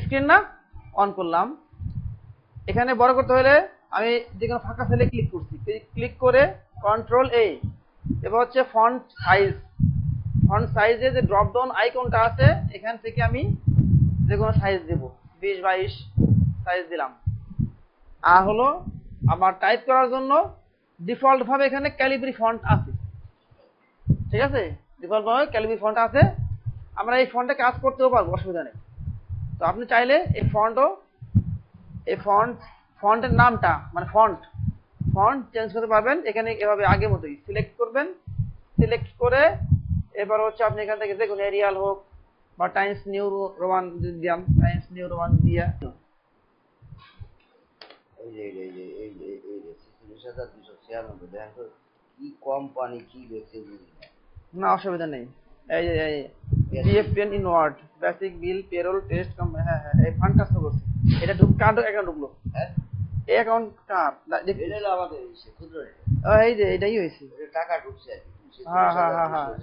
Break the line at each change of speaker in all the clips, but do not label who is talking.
Screen না on করলাম। এখানে বড় করতে হলে আমি যে কোনো ফাঁকা সেলে ক্লিক করছি, ক্লিক করে কন্ট্রোল এ। এবার হচ্ছে ফন্ট সাইজ। ফন্ট সাইজে যে ড্রপ ডাউন আইকনটা আছে এখান থেকে আমি যে কোনো সাইজ দেব, 20-22 সাইজ দিলাম। আর হলো আমার টাইপ করার জন্য ডিফল্ট ভাবে এখানে ক্যালিব্রি ফন্ট আছে, ঠিক আছে? ডিফল্ট ভাবে ক্যালিব্রি ফন্ট আছে, আমরা এই ফন্টে কাজ করতেও পারবো, অসুবিধা নেই। তো আপনি চাইলে এই ফন্টের নামটা মানে ফন্ট চেঞ্জ করতে পারবেন। এখানে এভাবে আগের মতোই সিলেক্ট করবেন, সিলেক্ট করে এবার হচ্ছে আপনি এখান থেকে দেখুন এরিয়াল হোক বা টাইমস নিউ রোমান দিলাম, টাইমস নিউ রোমান দিয়া
কি কোম্পানি কি দেখছে
না, অসুবিধা নেই। এই যে জিএফপিএন ইনওয়ার্ড বেসিক বিল পেরোল টেস্ট কোম্পানি, হ্যাঁ এই ফান্ড ট্রান্সফার করছে। এটা কার অ্যাকাউন্ট ঢুকলো?
হ্যাঁ,
এই অ্যাকাউন্ট কার?
এটা হলো আমাদের ক্ষুদ্র
এই যে এটাই হয়েছে,
টাকা ঢুকছে।
হ্যাঁ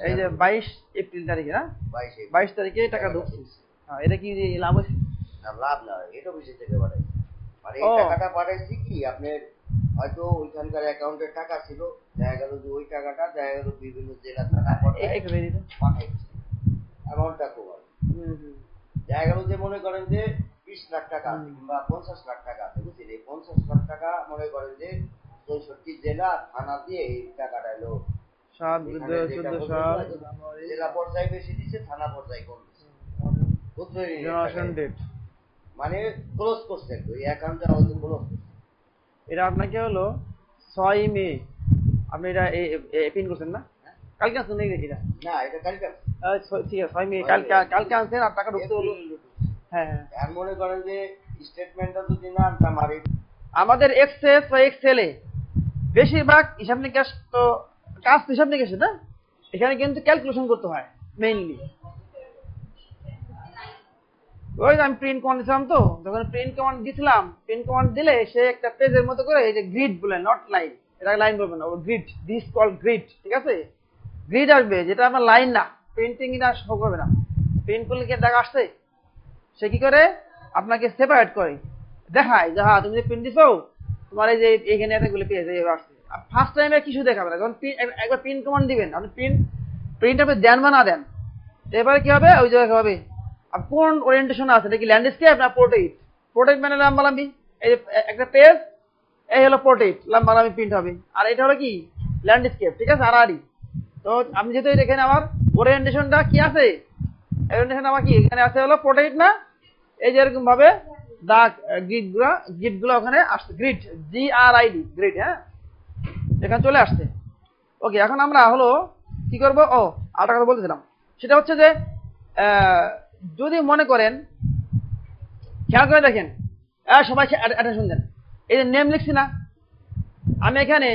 এই যে 22 এপ্রিল তারিখে না, 22 তারিখে টাকা ঢুকছে। হ্যাঁ, এটা কি লাভ হয়েছে?
না, লাভ না, এটা অফিসে থেকে পাঠাইছে। মানে এই টাকাটা পাঠাইছি কি আপনার হয়তো ওইখানকার অ্যাকাউন্টের টাকা ছিল, দেখা গেল যে ওই টাকাটা দেখা গেল বিভিন্ন জেলা থানা পাঠাইছে অ্যামাউন্টটা খুব ভালো। দেখা গেল যে মনে করেন যে 20 লাখ টাকা আছে কিংবা 50 লাখ টাকা আছে, বুঝলেন? এই 50 লাখ টাকা মনে করেন যে 64 জেলা থানা দিয়ে এই টাকাটা এলো জেলা পর্যায়ে বেশি দিচ্ছে, থানা পর্যায়ে কম দিচ্ছে, মানে ক্লোজ করছে এই অ্যাকাউন্টটা হয়তো ক্লোজ করছে।
এটা আপনাকে হলো 6 মে আপনি এটা পিন করছেন না? কালকে আসছেন নাকি? এটা
না, এটা কালকে
ঠিক আছে, 6 মে কালকে আনছেন আর টাকা ঢুকতে হলো। হ্যাঁ
আর মনে করেন যে স্টেটমেন্টটা যদি না আনতাম আর
আমাদের এক্সেস বা এক্সেলে বেশিরভাগ হিসাব নিকাশ তো কাজ হিসাব নিকাশে না, এখানে কিন্তু ক্যালকুলেশন করতে হয় মেইনলি। ওই আমি প্রিন্ট কমান্ড দিছিলাম, তো যখন প্রিন্ট কমান্ড দিছিলাম, প্রিন্ট কমান্ড দিলে সে একটা পেজের মতো করে এই যে গ্রিড বলে, নট লাইন, এটা লাইন বলবেন না, ও গ্রিড, দিস কল গ্রিড, ঠিক আছে? গ্রিড আসবে যেটা আপনার লাইন না, প্রিন্টিং না শো করবে না। প্রিন্ট করলে কি দেখা আসছে? সে কি করে আপনাকে সেপারেট করে দেখায় যে হ্যাঁ তুমি যে প্রিন্ট দিছো তোমার এই যে এখানে এতগুলো পেজ এই আসছে। ফার্স্ট টাইমে কিছু দেখাবে না, যখন একবার প্রিন্ট কমান্ড দিবেন আপনি, প্রিন্ট আপনি দেন বা না দেন, এবারে কি হবে ওই জায়গায় হবে কোন ওরিয়েন্টেশন আছে, এটা কি ল্যান্ডস্কেপ না পোর্ট্রেট? পোর্ট্রেট মানে লাম্বালাম্বি, এই যে একটা পেজ এই হলো পোর্ট্রেট, লাম্বালাম্বি প্রিন্ট হবে। আর এটা হলো কি ল্যান্ডস্কেপ, ঠিক আছে? আড়াআড়ি। তো আমি যেহেতু এখানে আমার ওরিয়েন্টেশনটা কি আছে, ওরিয়েন্টেশন আমার কি এখানে আছে হলো পোর্ট্রেট না, এই যে এরকম ভাবে দাগ গ্রিডগুলো ওখানে আসছে, গ্রিড GRID গ্রিড, হ্যাঁ এখানে চলে আসছে। ওকে, এখন আমরা হলো কি করব, আরেকটা কথা বলতেছিলাম, সেটা হচ্ছে যে যদি মনে করেন, খেয়াল করে দেখেন, সবাই অ্যাটেনশন দেন, এই যে নেম লিখছি না, আমি এখানে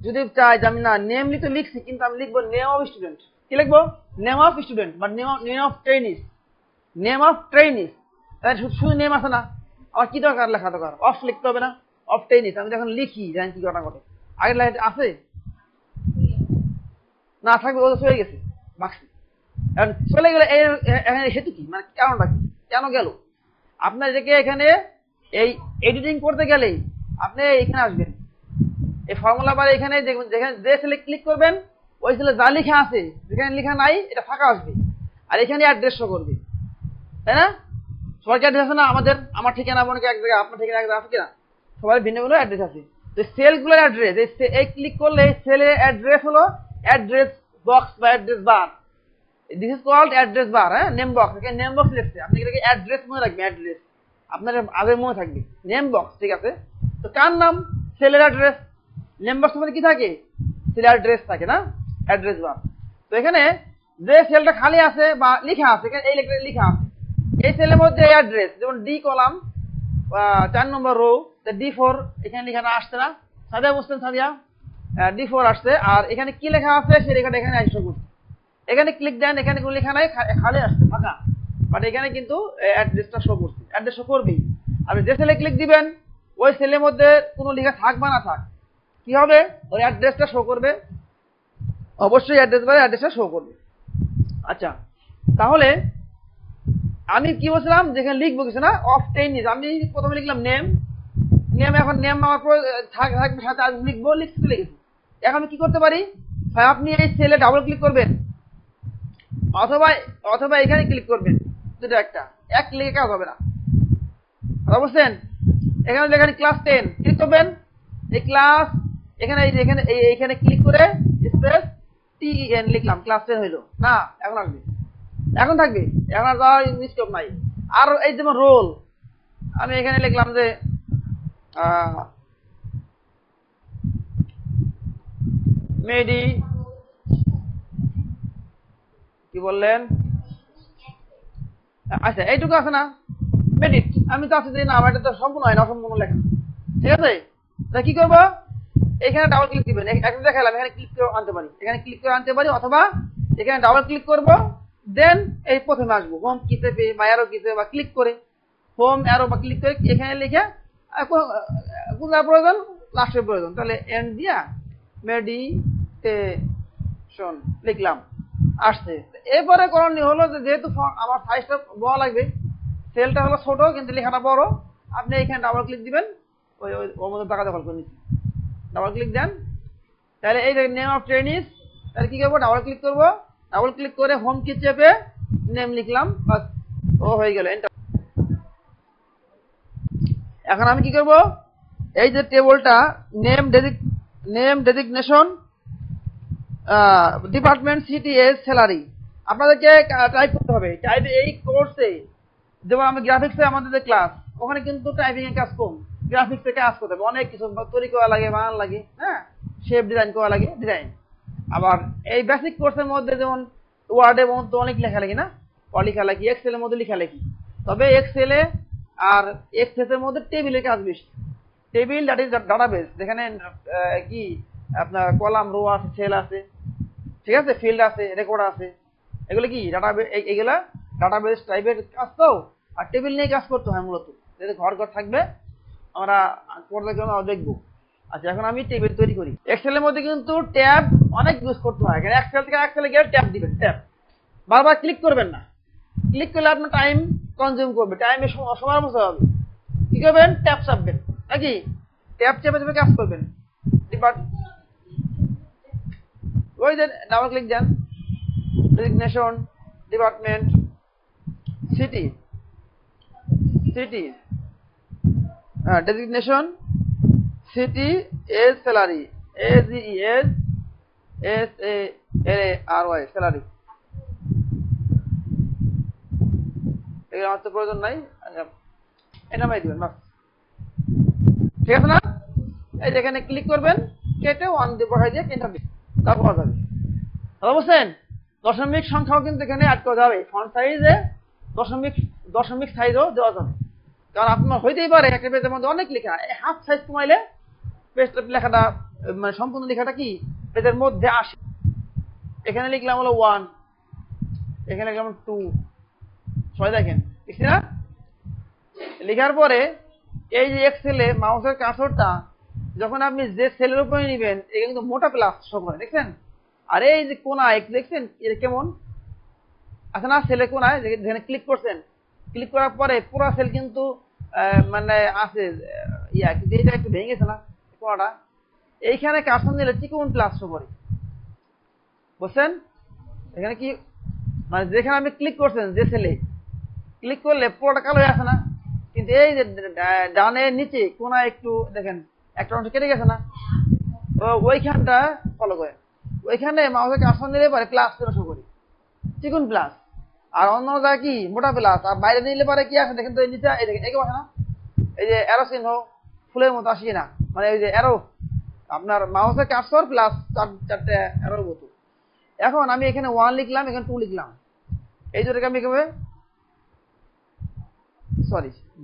যদি চাই যে আমি না নেম লিখতে লিখছি, কিন্তু আমি লিখবো নেম অফ স্টুডেন্ট। কি লিখবো? নেম অফ স্টুডেন্ট বা নেম অফ ট্রেনিস, নেম অফ ট্রেনিস। শুধু নেম আছে না, আমার কি দরকার লেখা দরকার? অফ লিখতে হবে না? অফ ট্রেনিস আমি যখন লিখি জানেন কি ঘটনা ঘটে, আগের লাইন আছে না থাকবে, ও চলে গেছে বাক্সি, চলে গেলে এখানে সেতু কি মানে কারণটা কি, কেন গেল? আপনার এটাকে এখানে এই এডিটিং করতে গেলেই আপনি এখানে আসবেন, এই ফর্মুলা বারে এখানে যেখানে যে সেলে ক্লিক করবেন ওই সেলে যা লেখা আছে, যেখানে লেখা নাই এটা ফাঁকা আসবে, আর এখানে অ্যাড্রেস শো করবে, তাই না? সবার কি অ্যাড্রেস আছে না? আমার ঠিকানা মনে এক জায়গায়, আপনার ঠিকানা এক জায়গায় আছে কিনা? সবার ভিন্ন ভিন্ন অ্যাড্রেস আছে। তো সেলগুলোর অ্যাড্রেস এই ক্লিক করলে সেলের অ্যাড্রেস হলো অ্যাড্রেস বক্স বা address bar, this is called address bar. হ্যাঁ, নেম বক্স, এখানে নেম বক্স লিখছে, আপনি এটাকে অ্যাড্রেস মনে রাখবেন, অ্যাড্রেস আপনার আগে মনে থাকবে, নেম বক্স, ঠিক আছে? তো কার নাম? সেলের অ্যাড্রেস। নেম বক্সের মধ্যে কি থাকে? সেলের অ্যাড্রেস থাকে না, অ্যাড্রেস বার। তো এখানে যে সেলটা খালি আছে বা লেখা আছে, এখানে এই লেখা আছে, এই সেলের মধ্যে এই অ্যাড্রেস, যেমন ডি কলাম 4 নম্বর রো, D4 এখানে লেখাটা আসছে না, সাদিয়া বুঝতেন, সাদিয়া D4 আসছে, আর এখানে কি লেখা আছে সে লেখাটা এখানে আসছে করছে। এখানে ক্লিক দেন, এখানে কোনো লেখা নাই, খালি আসছে ফাঁকা, বাট এখানে কিন্তু অ্যাড্রেসটা শো করছে, অ্যাড্রেস শো করবেই। আপনি যে সেলে ক্লিক দিবেন ওই সেলের মধ্যে কোনো লেখা থাক বা না থাক, কি হবে? ওই অ্যাড্রেসটা শো করবে, অবশ্যই অ্যাড্রেস বারে অ্যাড্রেসটা শো করবে। আচ্ছা, তাহলে আমি কি বলছিলাম যেখানে লিখবো কিছু না অফ টেনিস, আমি প্রথমে লিখলাম নেম, এখন নেম আমার থাকবে সাথে আজ লিখবো, লিখতে লিখেছি। এখন আমি কি করতে পারি, হয় আপনি এই সেলে ডাবল ক্লিক করবেন অথবা অথবা এখানে ক্লিক করবেন, দুটো একটা, এক ক্লিকে কাজ হবে না, কথা বুঝছেন? এখানে লেখেন ক্লাস 10, ক্লিক করবেন, এই ক্লাস এখানে এইখানে ক্লিক করে স্পেস TEN লিখলাম, ক্লাস 10 হইলো না, এখন আসবে, এখন থাকবে, এখন আর স্টপ নাই। আর এই যেমন রোল, আমি এখানে লিখলাম যে মেডি, কি বললেন, আচ্ছা এইটুকু আছে না মেডিট, আমি তো আছে যে না আমার এটা তো সম্পূর্ণ হয় না, অসম্পূর্ণ লেখা, ঠিক আছে? তা কি করবো, এখানে ডাবল ক্লিক দিবেন, একটা দেখালাম, এখানে ক্লিক করে আনতে পারি, এখানে ক্লিক করে আনতে পারি, অথবা এখানে ডাবল ক্লিক করব, দেন এই প্রথমে আসবো হোম কি চেপে বা অ্যারো কি চেপে বা ক্লিক করে, হোম অ্যারো বা ক্লিক করে এখানে লিখে কোথায় প্রয়োজন, লাস্টের প্রয়োজন, তাহলে এন্ড দিয়া মেডিটেশন লিখলাম, আসছে। এরপরে করণীয় হলো যে যেহেতু আমার সাইজটা বড় লাগবে, সেলটা হলো ছোট কিন্তু লেখাটা বড়, আপনি এখানে ডাবল ক্লিক দিবেন, ওর মধ্যে টাকা দখল করে নিচ্ছি, ডাবল ক্লিক দেন, তাহলে এই যে নেম অফ ট্রেনিস, তাহলে কি করবো, ডাবল ক্লিক করবো, ডাবল ক্লিক করে হোম কি চেপে নেম লিখলাম, বাস ও হয়ে গেল এন্টার। এখন আমি কি করব, এই যে টেবলটা name designation department city age salary, আপনাদেরকে টাইপ করতে হবে, টাইপ এই কোর্সে, যেমন আমি গ্রাফিক্সে আমাদের যে ক্লাস, ওখানে কিন্তু টাইপিং এর কাজ কম, গ্রাফিক্সে কাজ করতে হবে, অনেক কিছু তৈরি করা লাগে, বানান লাগে, হ্যাঁ, শেপ ডিজাইন করা লাগে, ডিজাইন। আবার এই বেসিক কোর্সের মধ্যে যেমন ওয়ার্ডের মধ্যে অনেক লেখালেখি না, লেখালেখি, এক্সেলের মধ্যে লেখালেখি, তবে এক্সেলে আর এক্সেস এর মধ্যে টেবিলের কাজ বেশি, টেবিল দ্যাট ইজ ডাটাবেস, যেখানে কি আপনার কলাম, রো আছে, সেল আছে, ঠিক আছে, ফিল্ড আছে, রেকর্ড আছে, এগুলো কি ডাটাবেস, এগুলা ডাটাবেস টাইপের কাজ তো, আর টেবিল নিয়ে কাজ করতে হয় মূলত, যদি ঘর থাকবে আমরা পড়ার জন্য দেখবো। আচ্ছা এখন আমি টেবিল তৈরি করি, এক্সেলের মধ্যে কিন্তু ট্যাব অনেক ইউজ করতে হয়, এখানে এক্সেল থেকে এক্সেলে গিয়ে ট্যাব দিবেন, ট্যাব বারবার ক্লিক করবেন না, ক্লিক করলে আপনার টাইম কনজিউম করবে, টাইমে সময় বসে হবে, কি করবেন, ট্যাব চাপবেন, নাকি ট্যাব চেপে চেপে কাজ করবেন, ওই যে ডাবল ক্লিক দেন, designation department city designation city age salary, SALARY salary, এগুলো আমার তো প্রয়োজন নাই, এটা নামাই দিবেন বাস, ঠিক আছে না? এই যেখানে ক্লিক করবেন, কেটে 1 দিয়ে বসাই দিয়ে এন্টার দিন, তা পাওয়া যাবে। তাহলে বুঝছেন, দশমিক সংখ্যাও কিন্তু এখানে অ্যাড করা যাবে, ফন্ট সাইজে দশমিক সাইজও দেওয়া যাবে, কারণ আপনার হইতেই পারে একটা পেজের মধ্যে অনেক লেখা, হাফ সাইজ কমাইলে পেজটা লেখাটা মানে সম্পূর্ণ লেখাটা কি পেজের মধ্যে আসে। এখানে লিখলাম হলো 1, এখানে লিখলাম 2, সবাই দেখেন ঠিক না? লেখার পরে এই যে এক্সেলে মাউসের কার্সরটা যখন আপনি যে সেলের উপরে নেবেন, এটা কিন্তু মোটা প্লাস শো করে, দেখছেন? আর এই যে কোনায় দেখছেন এটা কেমন আছে না, সেলে কোনায় যেখানে ক্লিক করছেন, ক্লিক করার পরে পুরো সেল কিন্তু মানে আছে কিন্তু এটা একটু ভেঙে গেছে না কোনাটা, এইখানে কার্সর নিলে চিকন প্লাস শো করে, বুঝছেন? এখানে কি মানে যেখানে আপনি ক্লিক করছেন, যে সেলে ক্লিক করলে পুরোটা কালো হয়ে আসে না, কিন্তু এই যে ডানের নিচে কোনায় একটু দেখেন একটা অংশ কেটে গেছে না, ওইখানটা ফলো করে, ওইখানে মাউসের কার্সর নিলে পারে প্লাস শো করে, চিকন প্লাস, আর অন্য জায়গায় কি মোটা প্লাস, আর বাইরে নিলে পারে কি আছে দেখেন তো, এই নিচে এই দেখেন একে বসে না, এই যে অ্যারো চিহ্ন ফুলের মতো আসি না, মানে এই যে অ্যারো আপনার মাউসের কার্সর প্লাস চারটে অ্যারোর মতো। এখন আমি এখানে 1 লিখলাম, এখানে 2 লিখলাম, এই দুটোকে আমি কিভাবে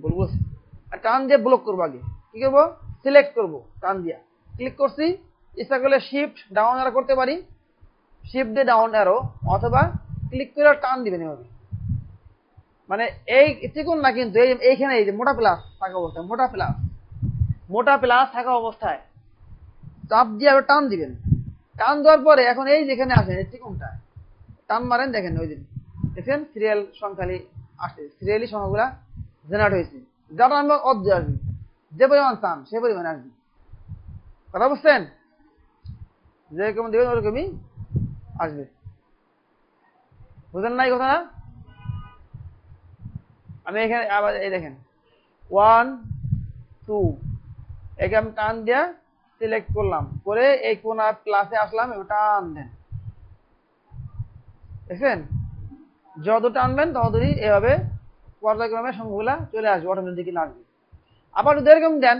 বলবো, টান দিয়ে ব্লক করবো, আগে কি করবো, সিলেক্ট করবো টান দিয়া, ক্লিক করছি, ইচ্ছা করলে শিফট ডাউন অ্যারো করতে পারি, শিফট দিয়ে ডাউন অ্যারো, অথবা ক্লিক করে টান দিবেন এভাবে, মানে এই চিকন না কিন্তু এইখানে এই যে মোটা প্লাস থাকা অবস্থায়, মোটা প্লাস থাকা অবস্থায় চাপ দিয়ে আবার টান দিবেন, টান দেওয়ার পরে এখন এই যেখানে আছে চিকনটা টান মারেন, দেখেন ওই দিন দেখেন সিরিয়াল সংখ্যালি আসছে, সিরিয়ালি সংখ্যাগুলা জেনারেট হয়েছে, যাটা নাম্বার অর্ধে আসবে, যে পরিমাণ চান সেই পরিমাণে আসবে। কথা বুঝছেন? যেরকম দেবেন ওরকমই আসবে। বুঝলেন না এই কথাটা? আমি এখানে আবার এই দেখেন 1 2 একে আমি টান দিয়ে সিলেক্ট করলাম, করে এই কোনা ক্লাসে আসলাম, এবার টান দেন, দেখছেন? যত টানবেন ততই এভাবে পর্যায়ক্রমে সংখ্যাগুলা চলে আসবে, অটোমেটিক্যালি আসবে। আবার যদি এরকম দেন,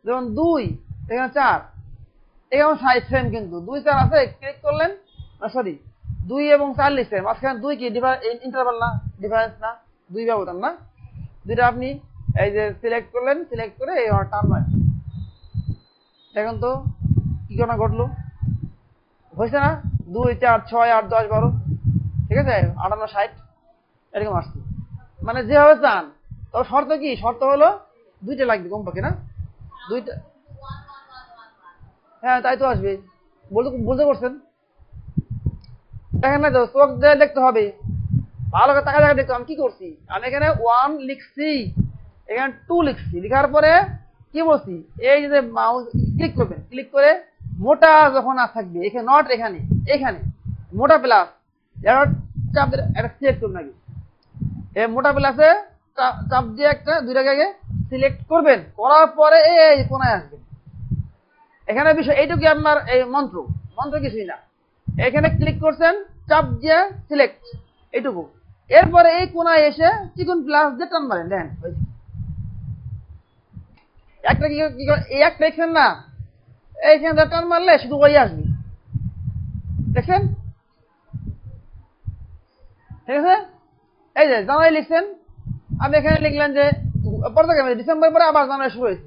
যেমন 2 এখানে 4, এখানে সাইজ সেম, কিন্তু 2 4 আছে, ক্লিক করলেন, সরি 2 এবং 4 লিখছেন, মাঝখানে 2 কি ইন্টারভাল না, ডিফারেন্স না, 2 ব্যবধান না, দুইটা আপনি এই যে সিলেক্ট করলেন, সিলেক্ট করে এই টানবেন, দেখুন তো কি ঘটনা ঘটলো, হয়েছে না? 2 4 6 8 10 12, ঠিক আছে, 58 60 এরকম আসছে, মানে যেভাবে চান। তবে শর্ত কি? শর্ত হলো দুইটা লাগবে কমপক্ষে, না দুইটা, হ্যাঁ তাই তো আসবে, বুঝতে পারছেন? দেখেন না তো, চোখ দিয়ে দেখতে হবে, ভালো করে টাকা দেখতে। আমি কি করছি, আমি এখানে 1 লিখছি, এখানে 2 লিখছি, লিখার পরে কি বলছি, এই যে মাউস ক্লিক করবেন, ক্লিক করে মোটা যখন না থাকবে, এখানে নট, এখানে এখানে মোটা প্লাস, চাপ দিয়ে একটা সিলেক্ট করবেন আগে, এই মোটা প্লাসে চাপ দিয়ে একটা দুইটাকে আগে সিলেক্ট করবেন, করার পরে এই কোনায় আসবেন। এখানে বিষয় এইটুকু, আপনার এই মন্ত্র মন্ত্র কিছুই না, এখানে ক্লিক করছেন, চাপ দিয়ে সিলেক্ট, এইটুকু। এরপরে এই কোনায় এসে চিকন প্লাস দিয়ে টান মারেন, দেন একটা কি এই একটা দেখছেন না, এইখানে টান মারলে শুধু ওই আসবে, দেখছেন? ঠিক আছে, এই যে জানুয়ারি লিখছেন, আপনি এখানে লিখলেন যে ডিসেম্বর পরে আবার জানুয়ারি শুরু হয়েছে,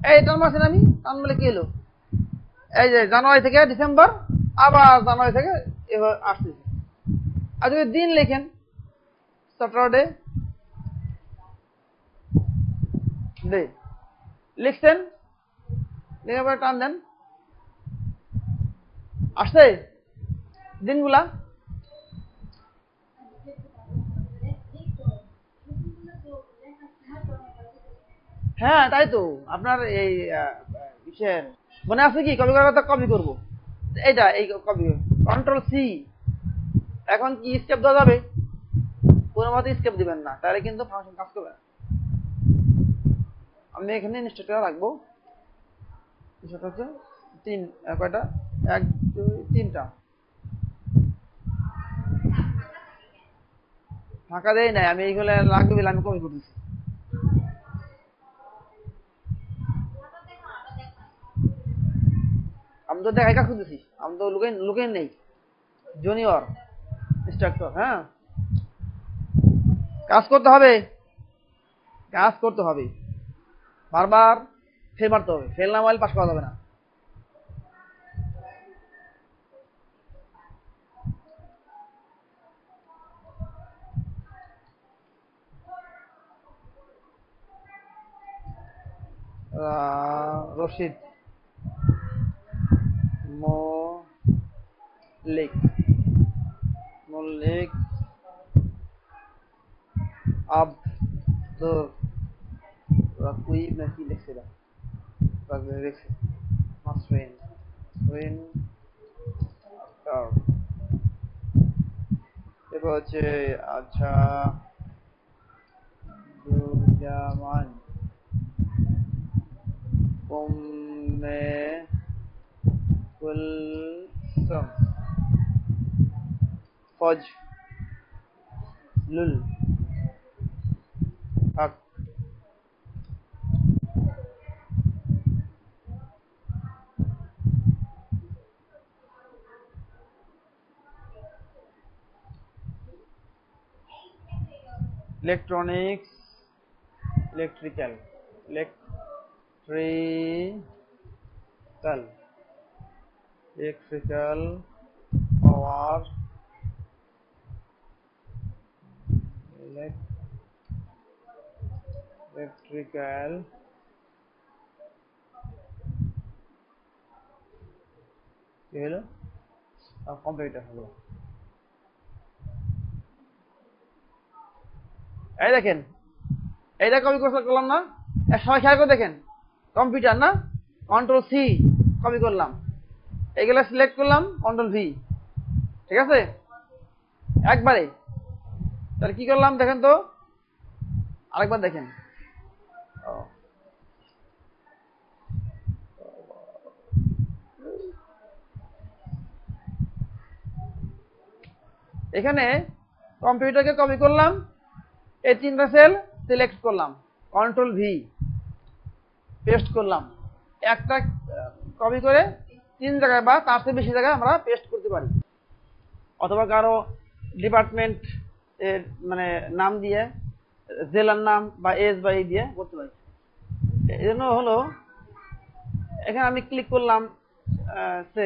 এই টান মারছেন, আমি টান মারলে কি হলো, এই যে জানুয়ারি থেকে ডিসেম্বর, আবার জানুয়ারি থেকে এবার আসতেছে। আর যদি দিন লেখেন, স্যাটারডে ডে লিখছেন, লিখার পরে টান দেন, আসছে দিনগুলা। হ্যাঁ তাই তো, আপনার এই ইসের মনে আছে কি, কপি করার কথা, কপি করবো এইটা, এই কপি কন্ট্রোল সি, এখন কি স্টেপ দেওয়া যাবে? কোনো মতে স্টেপ দিবেন না, তাহলে কিন্তু ফাংশন কাজ করবে না। আমি এখানে ইনস্ট্রাক্টর রাখবো, সেটা হচ্ছে 3, কয়টা, 1 2 3টা ফাঁকা দেয় নাই, আমি এইগুলো লাগবে বলে আমি কপি করতেছি। আমি তো দেখাই কাজ করতেছি, আমি তো লুকে নেই, জুনিয়র ইনস্ট্রাক্টর। হ্যাঁ, কাজ করতে হবে, কাজ করতে হবে, বারবার ফেল মারতে হবে, ফেল না মারলে পাস করা যাবে না। রশিদ মল্লিক, মল্লিক আব্দুর রাকিব নাকি লিখছিল, মাসরিন সুইন, এরপর হচ্ছে আচ্ছা দুজামান Umme Kulsum Fazlul Haque, electronics, electrical, electrical power, electrical কি হলো, কম্পিউটার হলো, এই দেখেন এইটা কপি করলাম না, সবাই খেয়াল করে দেখেন, কম্পিউটার না, কন্ট্রোল সি কপি করলাম, এগুলো সিলেক্ট করলাম, কন্ট্রোল ভি, ঠিক আছে একবারে। তাহলে কি করলাম দেখেন তো, আরেকবার দেখেন, এখানে কম্পিউটারকে কপি করলাম, এই 3টা সেল সিলেক্ট করলাম, কন্ট্রোল ভি পেস্ট করলাম। একটা কপি করে 3 জায়গায় বা তার চেয়ে বেশি জায়গায় আমরা পেস্ট করতে পারি, অথবা কারো ডিপার্টমেন্ট এর মানে নাম দিয়ে, জেলার নাম বা এস বা এই দিয়ে করতে পারি। এই জন্য হলো এখানে আমি ক্লিক করলাম, সে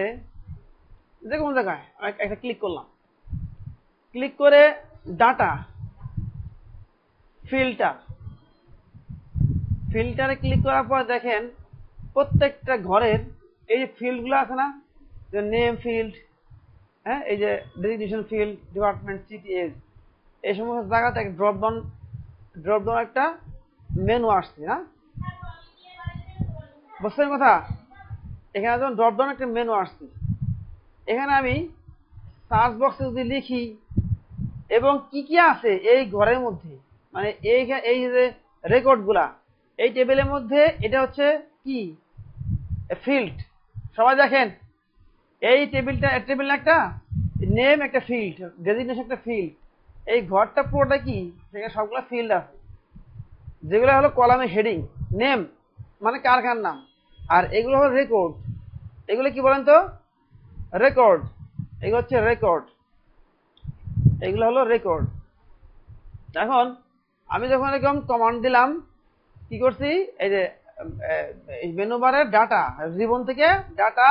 যে কোনো জায়গায় একটা ক্লিক করলাম, ক্লিক করে ডাটা ফিল্টারে ক্লিক করার পর দেখেন প্রত্যেকটা ঘরের এই যে ফিল্ডগুলো আছে না, যে নেম ফিল্ড, হ্যাঁ এই যে designation field, department, city, age, এই সমস্ত জায়গাতে একটা ড্রপ ডাউন একটা মেনু আসছে না, বুঝছেন কথা? এখানে যখন ড্রপ ডাউন একটা মেনু আসছে, এখানে আমি সার্চ বক্সে যদি লিখি এবং কি কি আছে এই ঘরের মধ্যে, মানে এই যে রেকর্ডগুলা এই টেবিলের মধ্যে, এটা হচ্ছে কি ফিল্ড। সবাই দেখেন এই টেবিল একটা নেম, একটা ফিল্ড, ডেজিগনেশন একটা ফিল্ড, এই ঘরটা পুরোটা কি, সেখানে সবগুলো ফিল্ড আছে, যেগুলো হলো কলামে হেডিং, নেম মানে কারখানার নাম, আর এগুলো হলো রেকর্ড। এগুলো কি বলেন তো? রেকর্ড। এগুলো হচ্ছে রেকর্ড, এগুলো হলো রেকর্ড। এখন আমি যখন এরকম কমান্ড দিলাম, কি করছি, এই যে মেনু বারের ডাটা রিবন থেকে ডাটা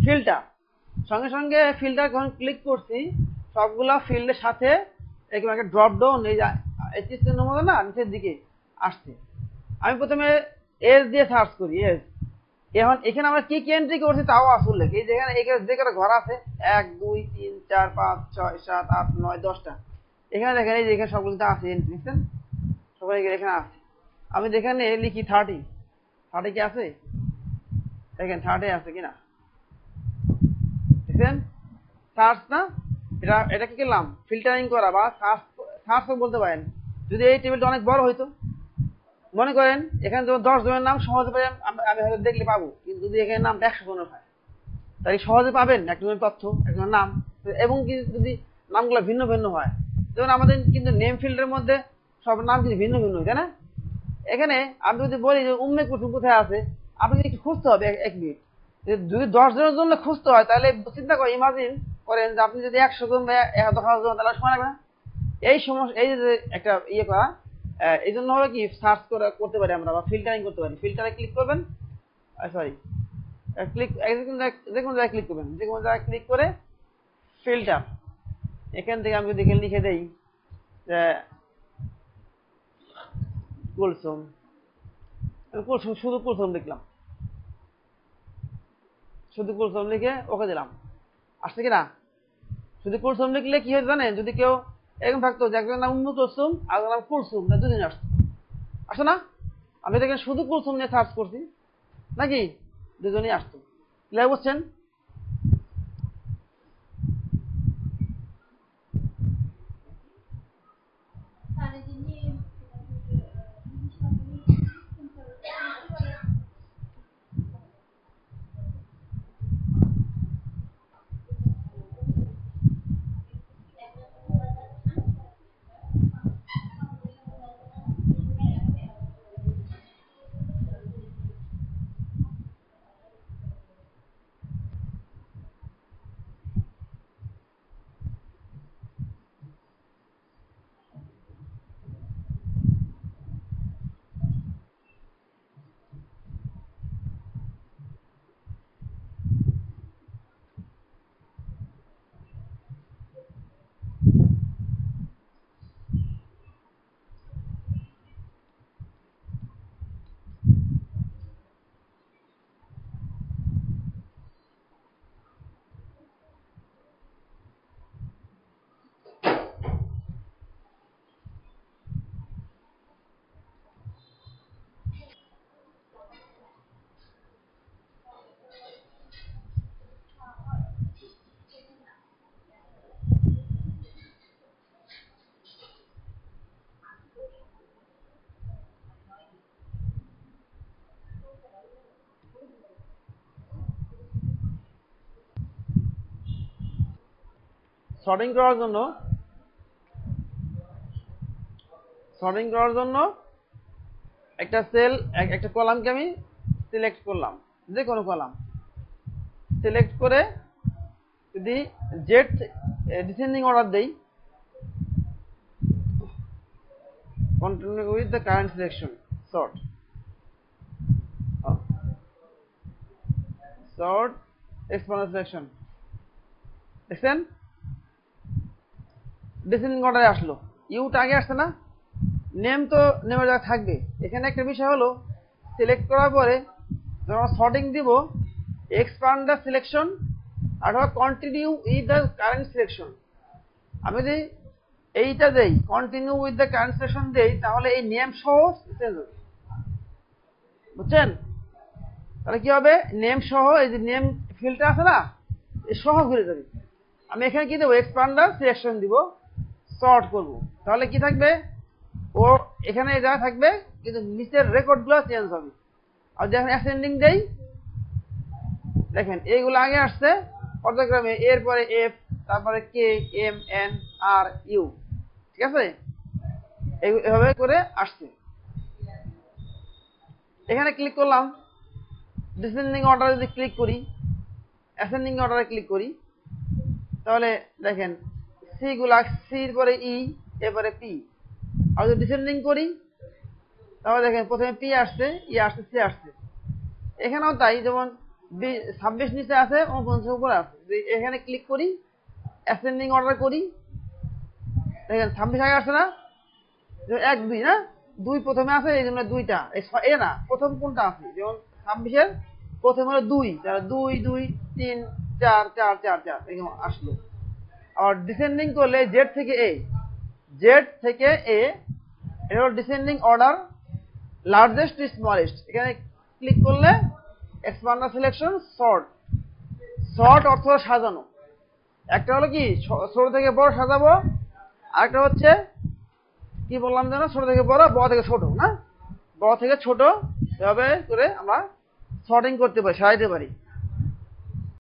ফিল্টার, সঙ্গে সঙ্গে ফিল্টার যখন ক্লিক করছি, সবগুলা ফিল্ডের সাথে এরকম একটা ড্রপ ডাউন এই চিহ্নের মতো না নিচের দিকে আসছে। আমি প্রথমে এস দিয়ে সার্চ করি, এস। এখন এখানে আমরা কি কি এন্ট্রি করছি তাও আসলে এই যেখানে যে কটা ঘর আছে 1 2 3 4 5 6 7 8 9 10টা, এখানে দেখেন এই যে এখানে সবগুলোতে আছে এন্ট্রি, দেখছেন সবাই এখানে আছে। আমি যেখানে লিখি 30 কি আছে, দেখেন 30 আছে কিনা, দেখছেন সার্চ না, এটা কি করলাম, ফিল্টারিং করা বা সার্চ বলতে পারেন। যদি এই টেবিলটা অনেক বড় হইতো, মনে করেন এখানে যখন 10 জনের নাম সহজে পাই, আমি হয়তো দেখলে পাবো, কিন্তু যদি এখানে নামটা 100 জনের হয়, তাই সহজে পাবেন একজনের তথ্য, একজনের নাম, এবং যদি নামগুলো ভিন্ন ভিন্ন হয়, যেমন আমাদের কিন্তু নেম ফিল্ডের মধ্যে সব নাম কিন্তু ভিন্ন ভিন্ন, তাই না? এখানে আমি যদি বলি যে উম্মে কুসুম কোথায় আছে, আপনি একটু খুঁজতে হবে 1 মিনিট। যদি 10 জনের জন্য খুঁজতে হয়, তাহলে চিন্তা করে ইমাজিন করেন যে আপনি যদি 100 জন বা 1000 জন, তাহলে সময় লাগবে না? এই সমস্যা, এই যে একটা ইয়ে করা, এই জন্য হলো কি সার্চ করতে পারি আমরা বা ফিল্টারিং করতে পারি। ফিল্টারে ক্লিক করবেন, সরি ক্লিক, যে কোনো জায়গায় ক্লিক করবেন, যে কোনো জায়গায় ক্লিক করে ফিল্টার, এখান থেকে আমি যদি লিখে দেই যে কুলসুম, শুধু কুলসুম লিখলাম, শুধু কুলসুম লিখে ওকে দিলাম, আসছে কিনা? শুধু কুলসুম লিখলে কি হয় জানেন, যদি কেউ এরকম থাকতো যে একজনের নাম উম্মু কুলসুম আর নাম কুলসুম, দুদিন আসতো না? আমি দেখেন শুধু কুলসুম নিয়ে সার্চ করছি, নাকি দুজনই আসতো। ক্লিয়ার বুঝছেন? সর্টিং করার জন্য একটা সেল একটা কলামকে আমি সিলেক্ট করলাম, যে কোনো কলাম সিলেক্ট করে যদি জেড ডিসেন্ডিং অর্ডার দেই, continue with the current selection, sort expander selection, দেখছেন ডিসেন্ডিং অর্ডারে আসলো। ইউটা আগে আসছে না, নেম তো নেমের জায়গায় থাকবে। এখানে একটা বিষয় হলো সিলেক্ট করার পরে যখন সর্টিং দিব, এক্সপান্ড দ্য সিলেকশন অথবা continue with the current selection, আমি যদি এইটা দেই continue with the current selection দেই, তাহলে এই নেম সহ চেঞ্জ হবে, বুঝছেন? তাহলে কি হবে, নেম সহ এই যে নেম ফিল্ডটা আছে না, এই সহ ঘুরে যাবে। আমি এখানে কি দেবো, এক্সপান্ড দ্য সিলেকশন দিব, সর্ট করব, তাহলে কি থাকবে, ও এখানে যা থাকবে কিন্তু নিচের রেকর্ডগুলো চেঞ্জ হবে। আর যখন অ্যাসেন্ডিং দেই, দেখেন এইগুলো আগে আসছে পর্যায়ক্রমে, এরপরে এফ, তারপরে কে, এম, এন, আর, ইউ, ঠিক আছে, এইভাবে করে আসছে। এখানে ক্লিক করলাম, ডিসেন্ডিং অর্ডারে যদি ক্লিক করি, অ্যাসেন্ডিং অর্ডারে ক্লিক করি, তাহলে দেখেন সি গুলা, সির পরে ই, এরপরে পি। আর যদি ডিসেন্ডিং করি, তাহলে দেখেন প্রথমে পি আসছে, ই আসছে, সি আসছে। এখানেও তাই, যেমন 26 নিচে আছে, 49 উপরে আছে। যদি এখানে ক্লিক করি, অ্যাসেন্ডিং অর্ডার করি, দেখেন 26 আগে আসছে না, 1 2 না, 2 প্রথমে আছে, এই জন্য 2টা এ না, প্রথম কোনটা আছে, যেমন 26-এর প্রথম হলো 2, তাহলে 2 2 3 4 4 4 4 এরকম আসলো। আর ডিসেন্ডিং করলে জেড থেকে এ, এটা হলো descending order, largest two smallest. এখানে ক্লিক করলে এক্সপান্ডার সিলেকশন, সর্ট অর্থ সাজানো। একটা হলো কি ছোট থেকে বড় সাজাবো, আরেকটা হচ্ছে কি বললাম যেন, ছোট থেকে বড়, বড় থেকে ছোট, না বড় থেকে ছোট, এভাবে করে আমরা সর্টিং করতে পারি, সাজাইতে পারি।